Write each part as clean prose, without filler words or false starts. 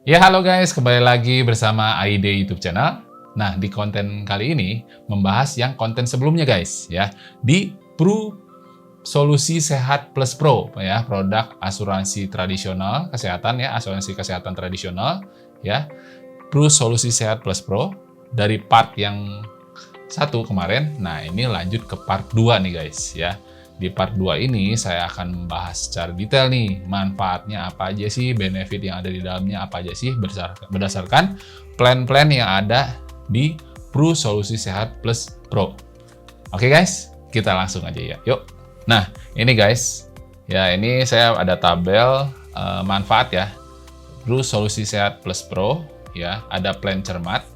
Ya, halo guys, kembali lagi bersama AID YouTube channel. Nah, di konten kali ini membahas yang konten sebelumnya guys, ya. Di Pru Solusi Sehat Plus Pro, ya, produk asuransi tradisional kesehatan ya, asuransi kesehatan tradisional, ya. Pru Solusi Sehat Plus Pro dari part yang satu kemarin. Nah, ini lanjut ke part 2 nih guys, ya. Di part 2 ini saya akan membahas secara detail nih, manfaatnya apa aja sih, benefit yang ada di dalamnya apa aja sih, berdasarkan plan-plan yang ada di Pru Solusi Sehat Plus Pro. Oke guys, kita langsung aja ya, yuk. Nah, ini guys, ya ini saya ada tabel manfaat ya, Pru Solusi Sehat Plus Pro, ya, ada plan cermat,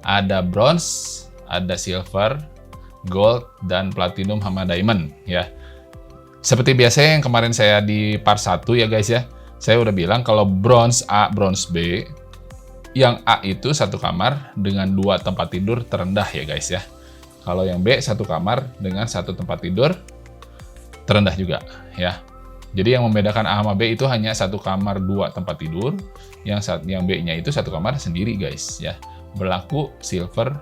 ada bronze, ada silver, gold, dan platinum sama diamond ya. Seperti biasanya yang kemarin saya di part 1 ya guys ya. Saya udah bilang kalau bronze A, bronze B, yang A itu satu kamar dengan 2 tempat tidur terendah ya guys ya. Kalau yang B satu kamar dengan 1 tempat tidur terendah juga ya. Jadi yang membedakan A sama B itu hanya 1 kamar 2 tempat tidur, yang B-nya itu 1 kamar sendiri guys ya. Berlaku silver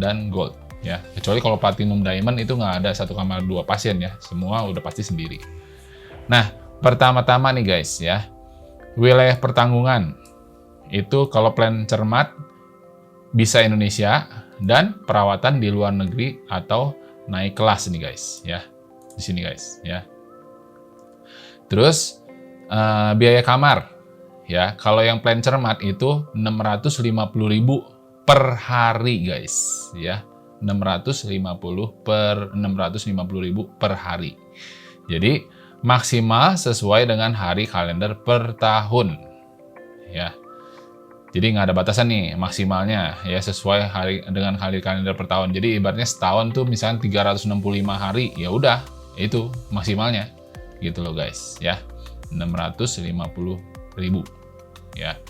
dan gold. Ya, kecuali kalau platinum diamond itu nggak ada 1 kamar 2 pasien ya, semua udah pasti sendiri. Nah, pertama-tama nih guys ya, wilayah pertanggungan itu kalau plan cermat bisa Indonesia dan perawatan di luar negeri atau naik kelas nih guys ya, di sini guys ya. Terus biaya kamar ya, kalau yang plan cermat itu 650.000 per hari guys ya. 650.000 per hari. Jadi maksimal sesuai dengan hari kalender per tahun ya. Jadi nggak ada batasan nih maksimalnya ya, sesuai dengan hari kalender per tahun. Jadi ibaratnya setahun tuh misalnya 365 hari, ya udah itu maksimalnya gitu loh guys ya. 650.000 ya.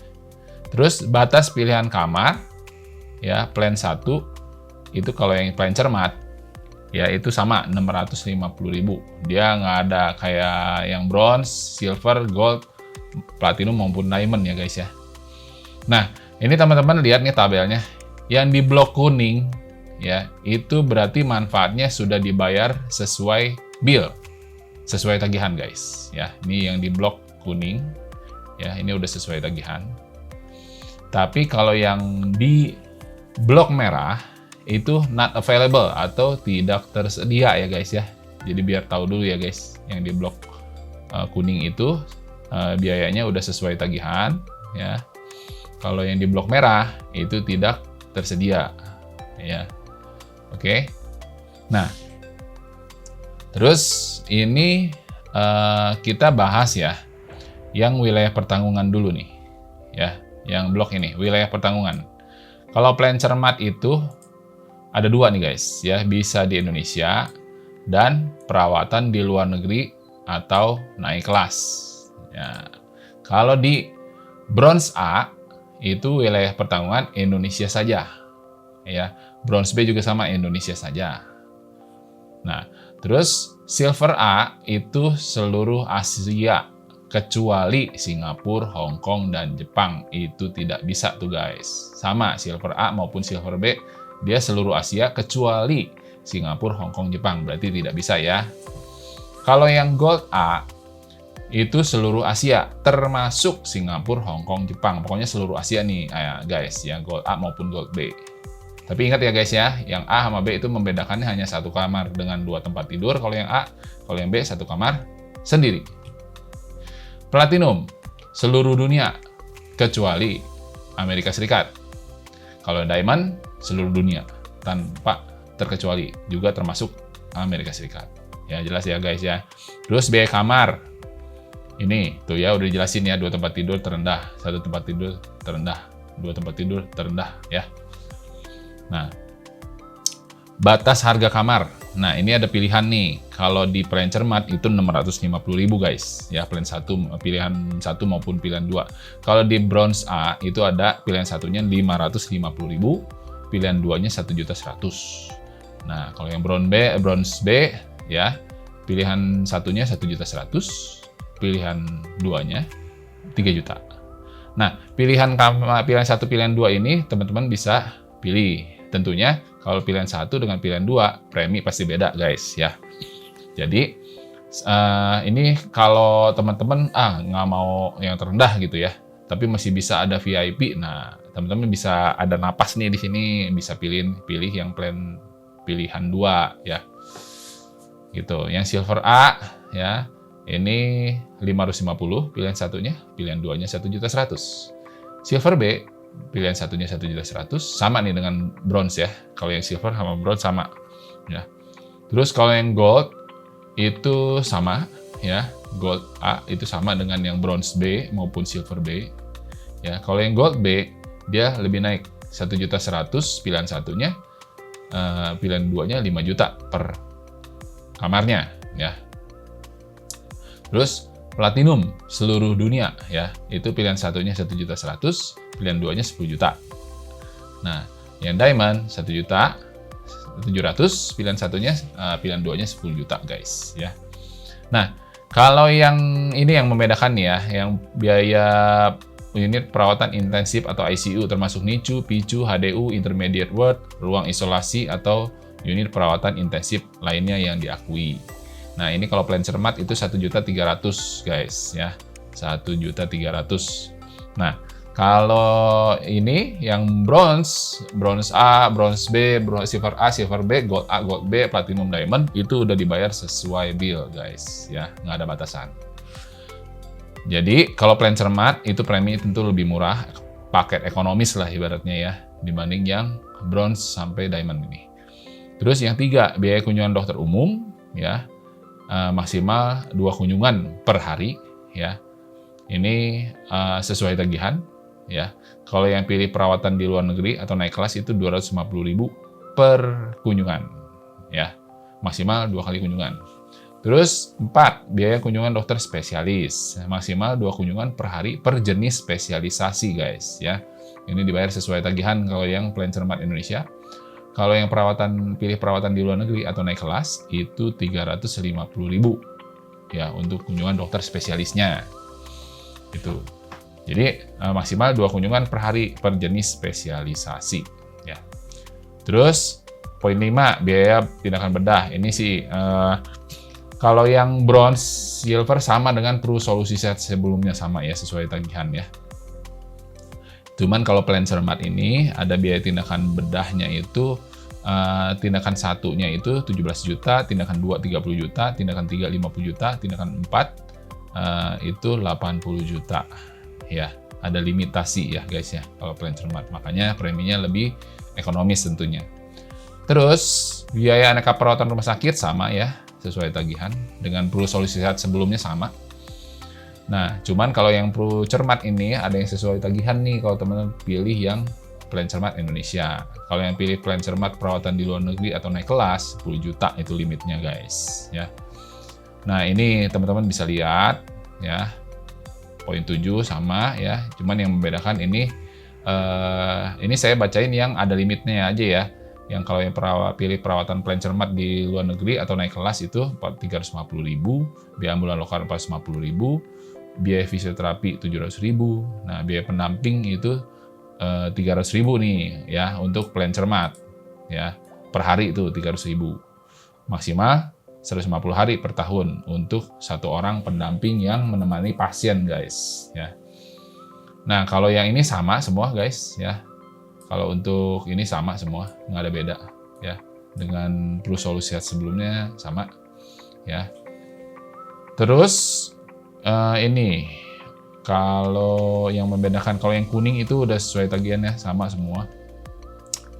Terus batas pilihan kamar ya, plan 1 itu kalau yang plan cermat ya itu sama 650.000. Dia nggak ada kayak yang bronze, silver, gold, platinum maupun diamond ya guys ya. Nah, ini teman-teman lihat nih tabelnya. Yang di blok kuning ya, itu berarti manfaatnya sudah dibayar sesuai bill, sesuai tagihan guys ya. Ini yang di blok kuning ya, ini udah sesuai tagihan. Tapi kalau yang di blok merah itu not available atau tidak tersedia ya guys ya. Jadi biar tahu dulu ya guys, yang di blok kuning itu biayanya udah sesuai tagihan ya. Kalau yang di blok merah itu tidak tersedia ya. Oke. Nah, terus ini kita bahas ya yang wilayah pertanggungan dulu nih ya, yang blok ini wilayah pertanggungan. Kalau plan cermat itu ada 2 nih guys ya, bisa di Indonesia dan perawatan di luar negeri atau naik kelas ya. Kalau di bronze A itu wilayah pertanggungan Indonesia saja ya, bronze B juga sama, Indonesia saja. Nah, terus silver A itu seluruh Asia kecuali Singapura, Hong Kong, dan Jepang. Itu tidak bisa tuh guys. Sama silver A maupun silver B, dia seluruh Asia kecuali Singapura, Hong Kong, Jepang. Berarti tidak bisa ya. Kalau yang gold A itu seluruh Asia termasuk Singapura, Hong Kong, Jepang. Pokoknya seluruh Asia nih guys, yang gold A maupun gold B. Tapi ingat ya guys ya, yang A sama B itu membedakannya hanya 1 kamar dengan 2 tempat tidur. Kalau yang A, kalau yang B 1 kamar sendiri. Platinum seluruh dunia kecuali Amerika Serikat. Kalau diamond seluruh dunia tanpa terkecuali, juga termasuk Amerika Serikat. Ya jelas ya guys ya. Terus biaya kamar. Ini tuh ya udah dijelasin ya, 2 tempat tidur terendah, 1 tempat tidur terendah, 2 tempat tidur terendah ya. Nah, batas harga kamar. Nah, ini ada pilihan nih. Kalau di plan cermat itu 650.000 guys. Ya, plan 1, pilihan 1 maupun pilihan 2. Kalau di bronze A itu ada pilihan satunya 550.000, pilihan 2-nya 1.100.000. Nah, kalau yang bronze B ya, pilihan satunya 1.100.000, pilihan 2-nya 3 juta. Nah, pilihan 1, pilihan 2 ini teman-teman bisa pilih. Tentunya kalau pilihan 1 dengan pilihan 2, premi pasti beda guys ya. Jadi ini kalau teman-teman nggak mau yang terendah gitu ya, tapi masih bisa ada VIP. Nah, teman-teman bisa ada napas nih di sini, bisa pilih yang plan pilihan 2 ya. Gitu. Yang silver A ya. Ini 550 pilihan 1-nya, pilihan 2-nya 1.100.000. Silver B pilihan 1-nya 1.100.000, sama nih dengan bronze ya. Kalau yang silver sama bronze sama ya. Terus kalau yang gold itu sama ya. Gold A itu sama dengan yang bronze B maupun silver B. Ya, kalau yang gold B dia lebih naik 1.100.000 pilihan 1-nya, pilihan 2-nya 5 juta per kamarnya ya. Terus platinum seluruh dunia ya, itu pilihan 1-nya 1.100.000, pilihan 2-nya 10 juta. Nah, yang diamond 1.700.000, pilihan 1-nya, pilihan 2-nya 10 juta guys ya. Nah, kalau yang ini yang membedakan nih ya, yang biaya unit perawatan intensif atau ICU termasuk NICU, PICU, HDU, intermediate ward, ruang isolasi atau unit perawatan intensif lainnya yang diakui. Nah, ini kalau plan cermat itu 1.300.000 guys ya. 1.300.000. Nah, kalau ini yang bronze A, bronze B, silver A, silver B, gold A, gold B, platinum, diamond itu udah dibayar sesuai bill guys ya, nggak ada batasan. Jadi kalau plan cermat itu premi tentu lebih murah, paket ekonomis lah ibaratnya ya, dibanding yang bronze sampai diamond ini. Terus yang 3, biaya kunjungan dokter umum ya, maksimal 2 kunjungan per hari ya. Ini sesuai tagihan ya. Kalau yang pilih perawatan di luar negeri atau naik kelas itu 250.000 per kunjungan ya. Maksimal 2 kali kunjungan. Terus 4, biaya kunjungan dokter spesialis. Maksimal 2 kunjungan per hari per jenis spesialisasi guys ya. Ini dibayar sesuai tagihan kalau yang plan cermat Indonesia. Kalau yang pilih perawatan di luar negeri atau naik kelas itu 350.000 ya untuk kunjungan dokter spesialisnya. Itu. Jadi maksimal 2 kunjungan per hari per jenis spesialisasi ya. Terus poin 5, biaya tindakan bedah. Ini sih kalau yang bronze, silver sama dengan Pru Solusi Sehat sebelumnya sama ya, sesuai tagihan ya. Cuman kalau plan cermat ini ada biaya tindakan bedahnya itu tindakan 1-nya itu 17 juta, tindakan 2 30 juta, tindakan 3 50 juta, tindakan 4 itu 80 juta. Ya, ada limitasi ya guys ya kalau plan cermat. Makanya preminya lebih ekonomis tentunya. Terus biaya aneka perawatan rumah sakit sama ya, sesuai tagihan dengan Pru Solusi Sehat sebelumnya sama. Nah, cuman kalau yang Pru cermat ini ada yang sesuai tagihan nih kalau teman-teman pilih yang plan cermat Indonesia. Kalau yang pilih plan cermat perawatan di luar negeri atau naik kelas, 10 juta itu limitnya guys ya. Nah, ini teman-teman bisa lihat ya. Poin 7 sama ya. Cuman yang membedakan ini saya bacain yang ada limitnya aja ya. Yang kalau yang pilih perawatan plan cermat di luar negeri atau naik kelas itu 350.000, biaya ambulan lokal 450.000, biaya fisioterapi 700.000. Nah, biaya pendamping itu 300.000 nih ya untuk plan cermat ya, per hari itu 300.000, maksimal 150 hari per tahun untuk 1 orang pendamping yang menemani pasien guys ya. Nah, kalau yang ini sama semua guys ya. Kalau untuk ini sama semua, nggak ada beda ya. Dengan Pru Solusi Sehat sebelumnya sama ya. Terus ini kalau yang membedakan, kalau yang kuning itu udah sesuai tagihannya sama semua.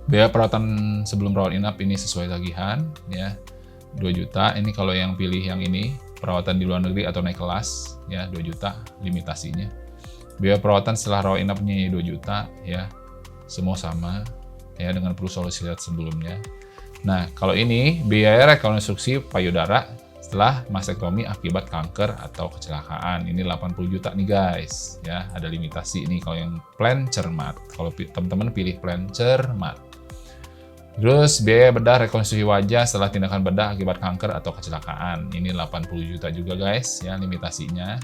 Biaya perawatan sebelum rawat inap ini sesuai tagihan ya, 2 juta. Ini kalau yang pilih yang ini perawatan di luar negeri atau naik kelas ya, 2 juta limitasinya. Biaya perawatan setelah rawat inapnya 2 juta ya. Semua sama ya dengan Pru Solusi Sehat sebelumnya. Nah, kalau ini biaya rekonstruksi payudara setelah mastektomi akibat kanker atau kecelakaan. Ini 80 juta nih guys ya, ada limitasi ini kalau yang plan cermat. Kalau teman-teman pilih plan cermat. Terus biaya bedah rekonstruksi wajah setelah tindakan bedah akibat kanker atau kecelakaan. Ini 80 juta juga guys ya limitasinya.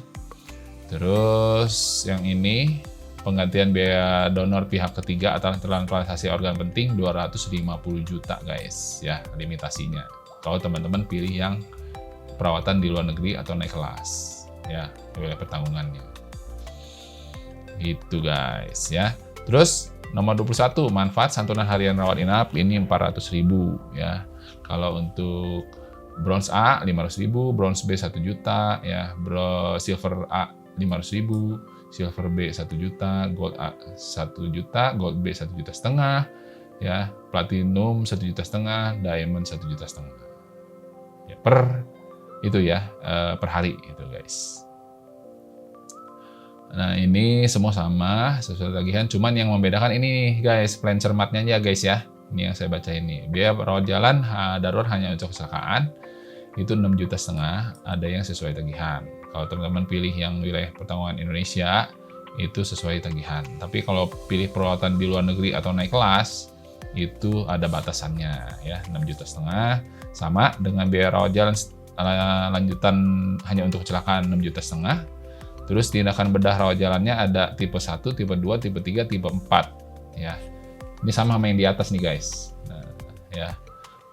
Terus yang ini penggantian biaya donor pihak ketiga atau transplantasi organ penting 250 juta guys ya limitasinya. Kalau teman-teman pilih yang perawatan di luar negeri atau naik kelas ya wilayah pertanggungannya. Itu guys ya. Terus nomor 21 manfaat santunan harian rawat inap ini 400.000 ya. Kalau untuk bronze A 500.000, bronze B 1 juta ya, silver A 500.000, silver B 1 juta, gold A 1 juta, gold B 1,5 juta ya, platinum 1,5 juta, diamond 1,5 juta ya, per itu ya per hari itu guys. Nah ini semua sama sesuai tagihan, cuman yang membedakan ini guys plan cermatnya ya guys ya. Ini yang saya baca ini biaya rawat jalan darurat hanya untuk kecelakaan itu 6,5 juta, ada yang sesuai tagihan. Kalau teman-teman pilih yang wilayah pertanggungan Indonesia, itu sesuai tagihan. Tapi kalau pilih perawatan di luar negeri atau naik kelas, itu ada batasannya ya, 6,5 juta. Sama dengan biaya rawat jalan lanjutan hanya untuk kecelakaan 6,5 juta. Terus tindakan bedah rawat jalannya ada tipe 1, tipe 2, tipe 3, tipe 4 ya. Ini sama yang di atas nih guys. Nah, ya.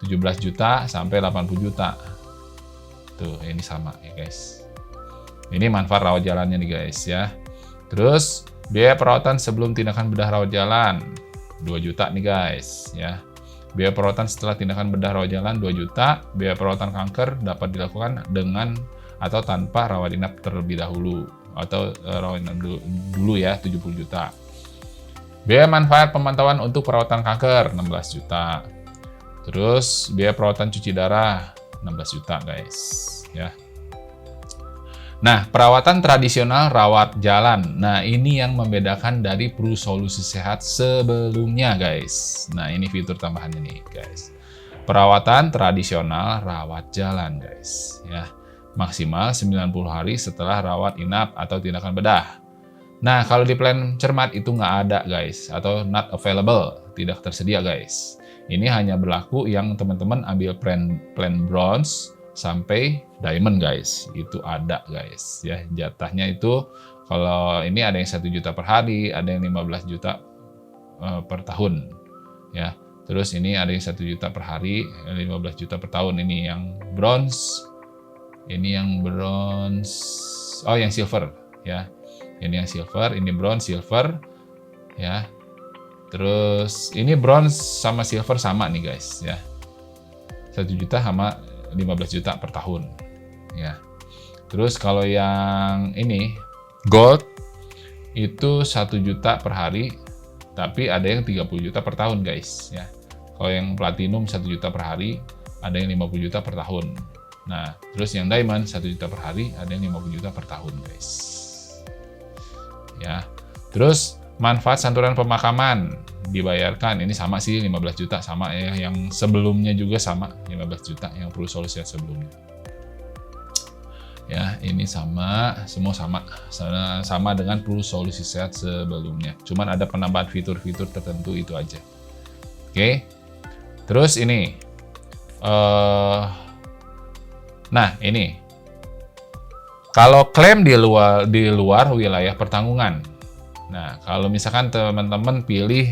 17 juta sampai 80 juta. Tuh, ini sama ya guys. Ini manfaat rawat jalannya nih guys ya. Terus biaya perawatan sebelum tindakan bedah rawat jalan 2 juta nih guys ya. Biaya perawatan setelah tindakan bedah rawat jalan 2 juta. Biaya perawatan kanker dapat dilakukan dengan atau tanpa rawat inap terlebih dahulu atau rawat inap dulu ya 70 juta. Biaya manfaat pemantauan untuk perawatan kanker 16 juta. Terus biaya perawatan cuci darah 16 juta guys ya. Nah, perawatan tradisional rawat jalan. Nah, ini yang membedakan dari Solusi Sehat sebelumnya guys. Nah, ini fitur tambahannya nih guys. Perawatan tradisional rawat jalan guys ya. Maksimal 90 hari setelah rawat inap atau tindakan bedah. Nah, kalau di plan cermat itu nggak ada guys, atau not available, tidak tersedia guys. Ini hanya berlaku yang teman-teman ambil plan bronze sampai diamond guys, itu ada guys ya. Jatahnya itu kalau ini ada yang 1 juta per hari, ada yang 15 juta per tahun ya. Terus ini ada yang 1 juta per hari, 15 juta per tahun. Ini yang bronze, ini yang bronze, oh yang silver ya. Ini yang silver, ini bronze, silver ya. Terus ini bronze sama silver sama nih guys ya. 1 juta sama 15 juta per tahun ya. Terus kalau yang ini gold itu 1 juta per hari, tapi ada yang 30 juta per tahun guys ya. Kalau yang platinum 1 juta per hari, ada yang 50 juta per tahun. Nah, terus yang diamond 1 juta per hari, ada yang 50 juta per tahun guys. Ya. Terus manfaat santunan pemakaman dibayarkan ini sama sih 15 juta sama ya, yang sebelumnya juga sama 15 juta yang Solusi Sehat sebelumnya. Ya, ini sama, semua sama dengan Solusi Sehat sebelumnya. Cuman ada penambahan fitur-fitur tertentu itu aja. Oke. Terus ini nah, ini kalau klaim di luar wilayah pertanggungan. Nah, kalau misalkan teman-teman pilih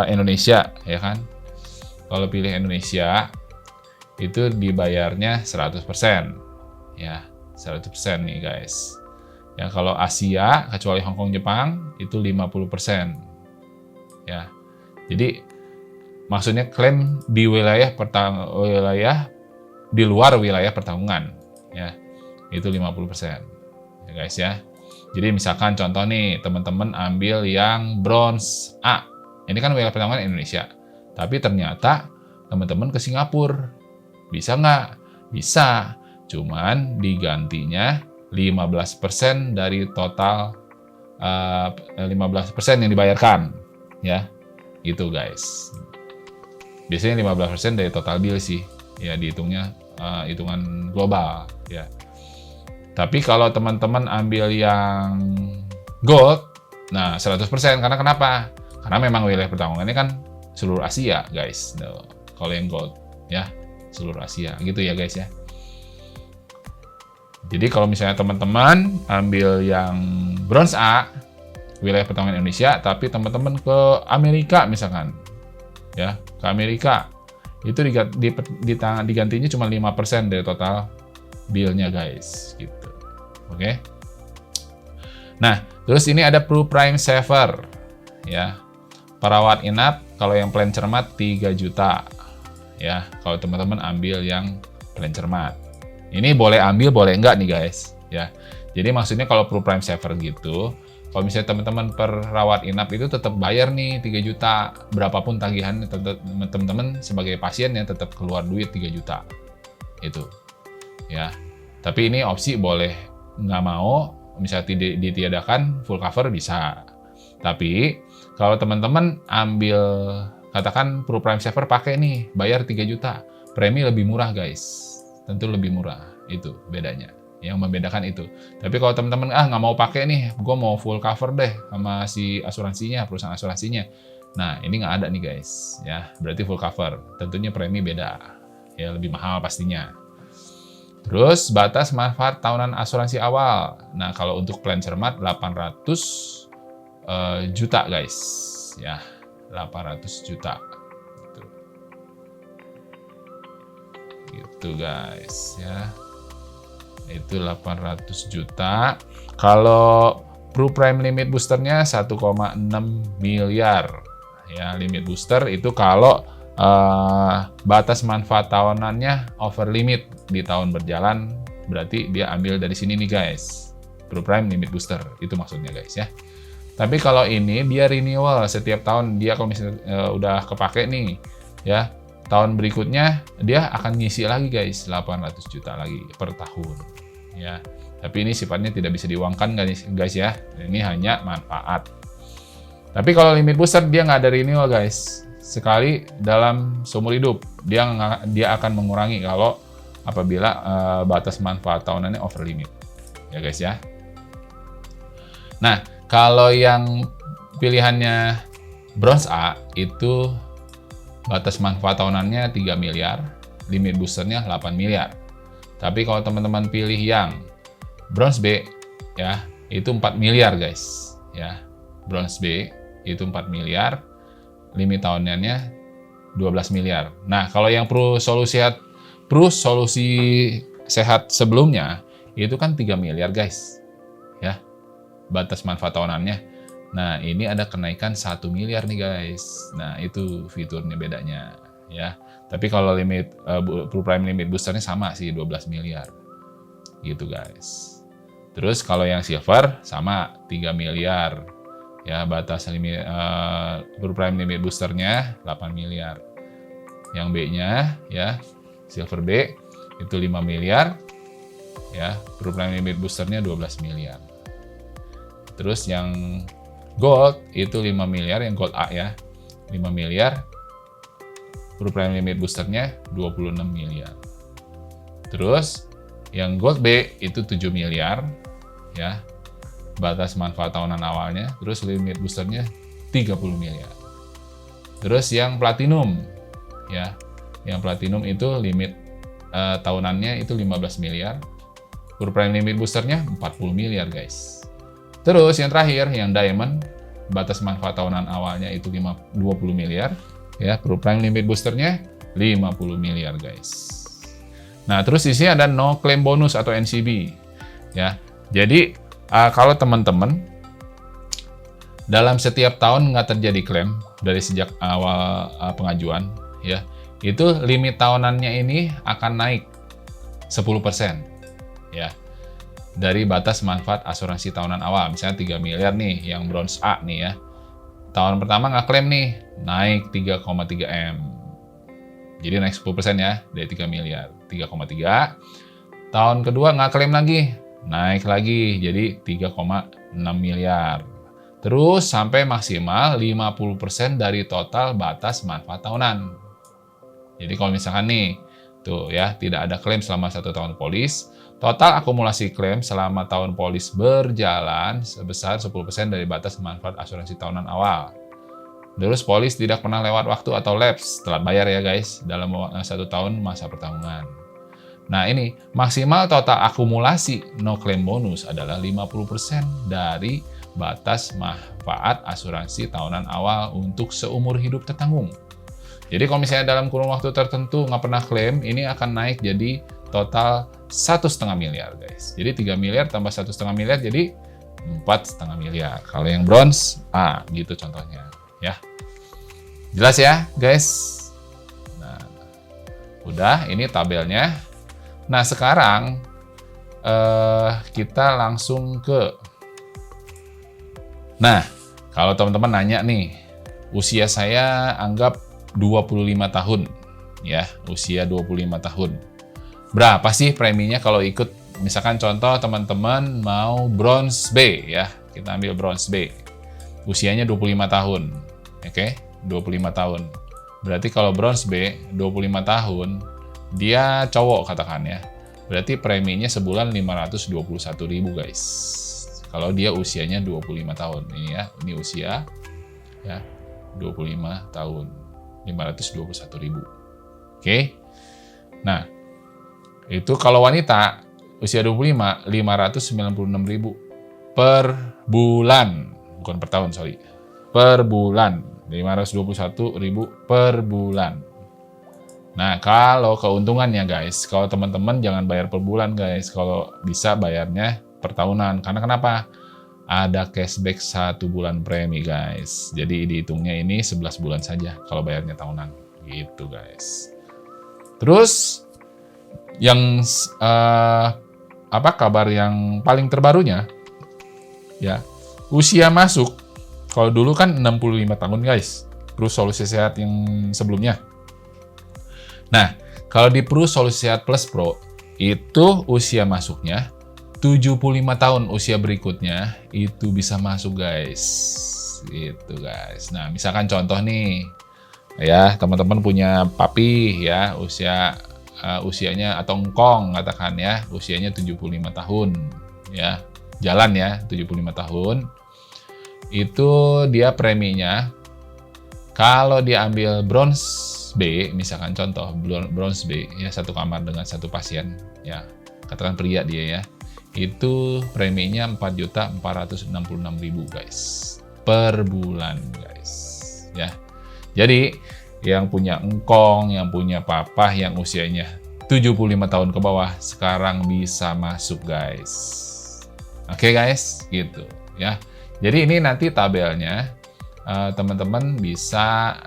Indonesia, ya kan? Kalau pilih Indonesia, itu dibayarnya 100%. Ya, 100% nih guys. Ya, kalau Asia, kecuali Hong Kong, Jepang, itu 50%. Ya, jadi maksudnya klaim di wilayah di luar wilayah pertanggungan. Ya, itu 50% ya guys ya. Jadi misalkan contoh nih teman-teman ambil yang bronze A, ini kan wilayah pertanggungan Indonesia, tapi ternyata teman-teman ke Singapura, bisa nggak? Bisa, cuman digantinya 15% dari total 15% yang dibayarkan ya, gitu guys. Biasanya 15% dari total bill sih ya, dihitungnya hitungan global ya. Tapi kalau teman-teman ambil yang gold, nah 100%. Karena kenapa? Karena memang wilayah pertanggungannya kan seluruh Asia, guys. Nah, kalau yang gold, ya seluruh Asia, gitu ya guys ya. Jadi kalau misalnya teman-teman ambil yang bronze A, wilayah pertanggungan Indonesia, tapi teman-teman ke Amerika misalkan, ya, ke Amerika, itu digantinya cuma 5% dari total bill-nya guys, gitu. Oke. Nah, terus ini ada Pro Prime Saver, ya. Perawat inap kalau yang plan cermat 3 juta, ya. Kalau teman-teman ambil yang plan cermat. Ini boleh ambil, boleh enggak nih guys, ya. Jadi maksudnya kalau Pro Prime Saver gitu, kalau misalnya teman-teman perawat inap itu tetap bayar nih 3 juta, berapapun tagihan teman-teman sebagai pasien yang tetap keluar duit 3 juta. Itu. Ya. Tapi ini opsi boleh nggak mau, misalnya ditiadakan full cover bisa. Tapi kalau teman-teman ambil, katakan Pro Prime Saver pakai nih, bayar 3 juta, premi lebih murah guys. Tentu lebih murah, itu bedanya. Yang membedakan itu. Tapi kalau teman-teman nggak mau pakai nih, gue mau full cover deh sama si asuransinya, perusahaan asuransinya. Nah, ini nggak ada nih guys, ya. Berarti full cover. Tentunya premi beda, ya lebih mahal pastinya. Terus batas manfaat tahunan asuransi awal. Nah, kalau untuk plan cermat 800 juta guys, ya 800 juta. Gitu guys, ya. Itu 800 juta. Kalau Pro Prime limit boosternya 1,6 miliar. Ya, limit booster itu kalau batas manfaat tahunannya over limit di tahun berjalan, berarti dia ambil dari sini nih guys. Pro Prime limit booster, itu maksudnya guys ya. Tapi kalau ini dia renewal setiap tahun, dia kalau misalnya udah kepake nih, ya tahun berikutnya dia akan ngisi lagi guys, 800 juta lagi per tahun. Ya, tapi ini sifatnya tidak bisa diuangkan guys ya. Ini hanya manfaat. Tapi kalau limit booster dia nggak ada renewal guys. Sekali dalam seumur hidup dia akan mengurangi kalau apabila batas manfaat tahunannya over limit. Ya guys ya. Nah, kalau yang pilihannya bronze A itu batas manfaat tahunannya 3 miliar, limit boosternya 8 miliar. Tapi kalau teman-teman pilih yang bronze B, ya itu 4 miliar guys, ya bronze B itu 4 miliar, limit tahunannya 12 miliar. Nah kalau yang Pro Solusi Sehat sebelumnya itu kan 3 miliar guys, ya batas manfaat tahunannya. Nah ini ada kenaikan 1 miliar nih guys. Nah itu fiturnya bedanya, ya. Tapi kalau limit Pro Prime limit boosternya sama sih 12 miliar. Gitu guys. Terus kalau yang silver sama 3 miliar. Ya, batas limit Pro Prime limit boosternya 8 miliar. Yang B-nya ya, silver B itu 5 miliar. Ya, Pro Prime limit boosternya 12 miliar. Terus yang gold itu 5 miliar, yang gold A ya. 5 miliar. Pro Prime limit boosternya 26 miliar. Terus yang gold B itu 7 miliar ya. Batas manfaat tahunan awalnya, terus limit boosternya 30 miliar. Terus yang platinum ya. Yang platinum itu limit tahunannya itu 15 miliar. Pro Prime limit boosternya 40 miliar guys. Terus yang terakhir yang diamond, batas manfaat tahunan awalnya itu 20 miliar. Ya, Pro Prime limit boosternya 50 miliar guys. Nah, terus di sini ada no claim bonus atau NCB. Ya, jadi kalau teman-teman dalam setiap tahun nggak terjadi klaim dari sejak awal pengajuan, ya, itu limit tahunannya ini akan naik 10%, ya, dari batas manfaat asuransi tahunan awal. Misalnya 3 miliar nih, yang bronze A nih ya. Tahun pertama nggak klaim nih, naik 3,3 M. Jadi naik 10% ya, dari 3 miliar. 3,3. Tahun kedua nggak klaim lagi, naik lagi, jadi 3,6 miliar. Terus sampai maksimal 50% dari total batas manfaat tahunan. Jadi kalau misalkan nih, tuh ya, tidak ada klaim selama 1 tahun polis, total akumulasi klaim selama tahun polis berjalan sebesar 10% dari batas manfaat asuransi tahunan awal. Terus polis tidak pernah lewat waktu atau lapse, telat bayar ya guys, dalam 1 tahun masa pertanggungan. Nah ini, maksimal total akumulasi no claim bonus adalah 50% dari batas manfaat asuransi tahunan awal untuk seumur hidup tertanggung. Jadi kalau misalnya dalam kurun waktu tertentu nggak pernah klaim, ini akan naik jadi total 1,5 miliar guys. Jadi 3 miliar tambah 1,5 miliar jadi 4,5 miliar. Kalau yang bronze, gitu contohnya ya. Jelas ya guys? Nah, udah ini tabelnya. Nah sekarang kita langsung ke. Nah kalau teman-teman nanya nih, usia saya anggap 25 tahun ya, usia 25 tahun. Berapa sih preminya kalau ikut, misalkan contoh teman-teman mau bronze B ya, kita ambil bronze B. Usianya 25 tahun. Oke, 25 tahun. Berarti kalau bronze B 25 tahun, dia cowok katakan ya. Berarti preminya sebulan 521.000 guys. Kalau dia usianya 25 tahun. Ini ya, ini usia ya 25 tahun. 521.000. Oke. Nah, itu kalau wanita usia 25 596.000 per bulan, bukan per tahun, sorry. Per bulan 521.000 per bulan. Nah, kalau keuntungannya guys, kalau teman-teman jangan bayar per bulan guys, kalau bisa bayarnya per tahunan. Karena kenapa? Ada cashback 1 bulan premi guys. Jadi dihitungnya ini 11 bulan saja kalau bayarnya tahunan. Gitu guys. Terus yang kabar yang paling terbarunya ya, usia masuk. Kalau dulu kan 65 tahun guys, Plus Solusi Sehat yang sebelumnya. Nah, kalau di Plus Solusi Sehat Plus Pro itu usia masuknya 75 tahun, usia berikutnya itu bisa masuk guys. Gitu guys. Nah, misalkan contoh nih ya, teman-teman punya papi ya, usianya atau engkong katakan ya, usianya 75 tahun ya. Jalan ya, 75 tahun. Itu dia preminya kalau diambil bronze B, misalkan contoh bronze B ya, satu kamar dengan satu pasien ya. Katakan pria dia ya. Itu preminya 4.466.000 guys per bulan guys ya. Jadi yang punya engkong, yang punya papa yang usianya 75 tahun ke bawah sekarang bisa masuk guys. Oke guys, gitu ya. Jadi ini nanti tabelnya teman-teman bisa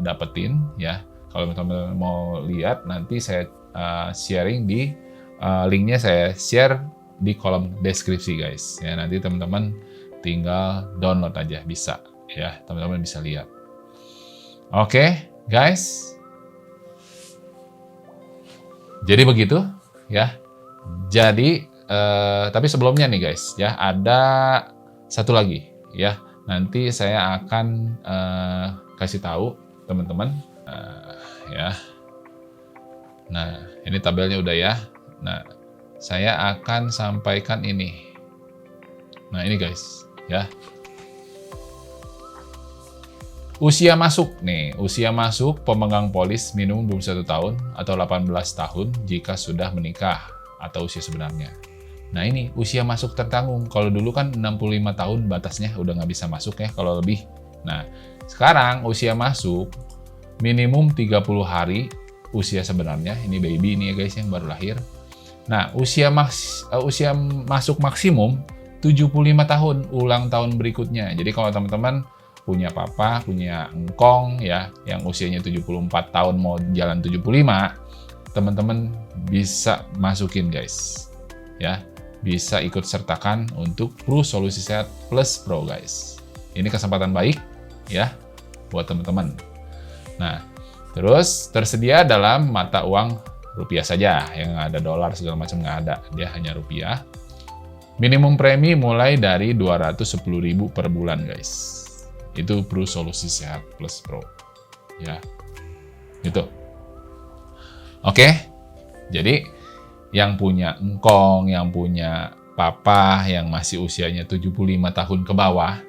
dapetin ya. Kalau teman-teman mau lihat nanti saya sharing di linknya, saya share di kolom deskripsi guys ya. Nanti teman-teman tinggal download aja, bisa ya, teman-teman bisa lihat. Oke guys, jadi begitu ya. Jadi tapi sebelumnya nih guys ya, ada satu lagi ya, nanti saya akan kasih tahu teman-teman ya. Nah ini tabelnya udah ya. Nah saya akan sampaikan ini. Nah ini guys ya, usia masuk nih, usia masuk pemegang polis minimum 21 tahun atau 18 tahun jika sudah menikah atau usia sebenarnya. Nah ini usia masuk tertanggung. Kalau dulu kan 65 tahun batasnya, udah nggak bisa masuk ya kalau lebih. Nah sekarang usia masuk minimum 30 hari usia sebenarnya. Ini baby ini ya guys yang baru lahir. Nah usia masuk maksimum 75 tahun ulang tahun berikutnya. Jadi kalau teman-teman punya papa, punya engkong ya, yang usianya 74 tahun mau jalan 75, teman-teman bisa masukin guys. Ya, bisa ikut sertakan untuk Plus Solusi Sehat Plus Pro guys. Ini kesempatan baik ya buat teman-teman. Nah, terus tersedia dalam mata uang rupiah saja, yang ada dolar segala macam nggak ada, dia hanya rupiah. Minimum premi mulai dari 210.000 per bulan guys. Itu Plus Solusi Sehat Plus Pro ya, gitu. Oke, jadi yang punya engkong, yang punya papa yang masih usianya 75 tahun ke bawah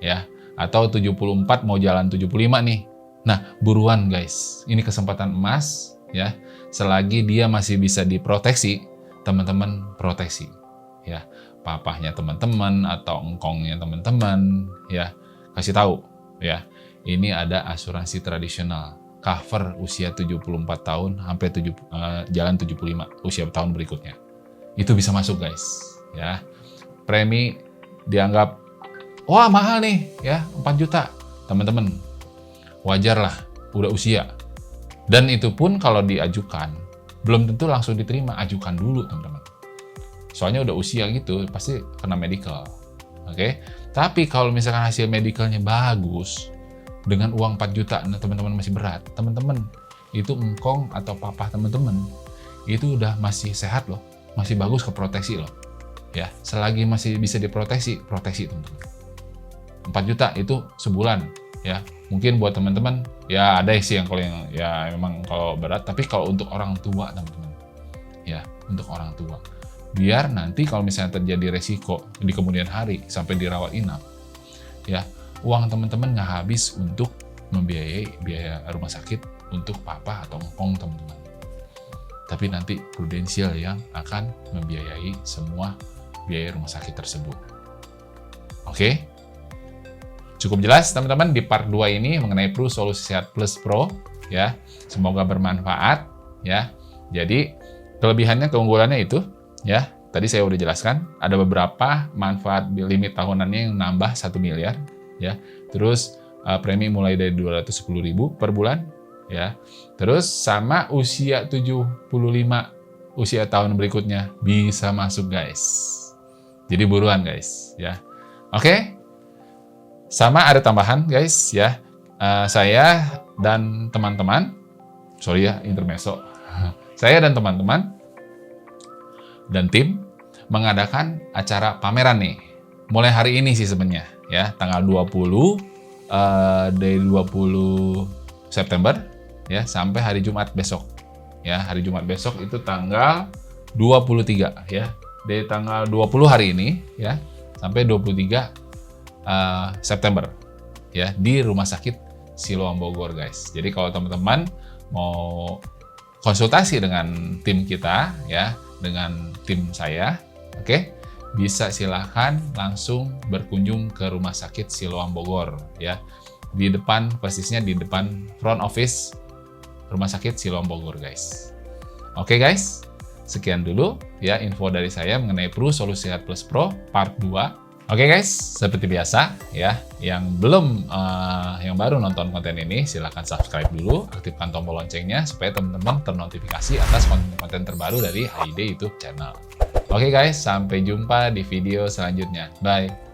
ya, atau 74 mau jalan 75 nih, nah buruan guys, ini kesempatan emas ya. Selagi dia masih bisa diproteksi, teman-teman proteksi ya. papahnya teman-teman atau engkongnya teman-teman, ya kasih tahu ya, ini ada asuransi tradisional cover usia 74 tahun sampai jalan 75 usia tahun berikutnya. Itu bisa masuk guys, ya. Premi dianggap wah mahal nih ya, 4 juta. Teman-teman, wajar lah udah usia. Dan itu pun kalau diajukan belum tentu langsung diterima, ajukan dulu teman-teman. Soalnya udah usia gitu, pasti kena medical. Oke? Tapi kalau misalkan hasil medicalnya bagus, dengan uang 4 juta, nah teman-teman masih berat. Teman-teman, itu engkong atau papa teman-teman, itu udah masih sehat loh. Masih bagus keproteksi loh. Ya, selagi masih bisa diproteksi, proteksi teman-teman. 4 juta itu sebulan. Ya, mungkin buat teman-teman, ya ada sih yang kalau ya memang kalau berat, tapi kalau untuk orang tua teman-teman. Ya, untuk orang tua. Biar nanti kalau misalnya terjadi resiko di kemudian hari sampai dirawat inap, ya uang teman-teman nggak habis untuk membiayai biaya rumah sakit untuk papa atau engkong teman-teman. Tapi nanti prudensial yang akan membiayai semua biaya rumah sakit tersebut. Oke? Cukup jelas teman-teman di part 2 ini mengenai Pru Solusi Sehat Plus Pro, ya. Semoga bermanfaat, ya. Jadi kelebihannya, keunggulannya itu, ya, tadi saya udah jelaskan, ada beberapa manfaat limit tahunannya yang nambah 1 miliar, ya. Terus premi mulai dari 210.000 per bulan, ya. Terus sama usia 75, usia tahun berikutnya bisa masuk, guys. Jadi buruan, guys, ya. Oke. Sama ada tambahan, guys, ya. Saya dan teman-teman, sorry ya, intermezzo. Saya dan teman-teman dan tim mengadakan acara pameran nih. Mulai hari ini sih sebenarnya, ya, tanggal 20 dari 20 September ya sampai hari Jumat besok. Ya, hari Jumat besok itu tanggal 23 ya. Dari tanggal 20 hari ini ya sampai 23 September ya di Rumah Sakit Siloam Bogor, guys. Jadi kalau teman-teman mau konsultasi dengan tim kita ya, dengan tim saya, oke, bisa silahkan langsung berkunjung ke Rumah Sakit Siloam Bogor ya. Di depan, persisnya di depan front office Rumah Sakit Siloam Bogor, guys. Oke, guys. Sekian dulu ya info dari saya mengenai Pru Solusi Sehat Plus Pro part 2. Oke, guys, seperti biasa ya, yang baru nonton konten ini silahkan subscribe dulu, aktifkan tombol loncengnya supaya teman-teman ternotifikasi atas konten-konten terbaru dari HID YouTube channel. Oke, guys, sampai jumpa di video selanjutnya. Bye.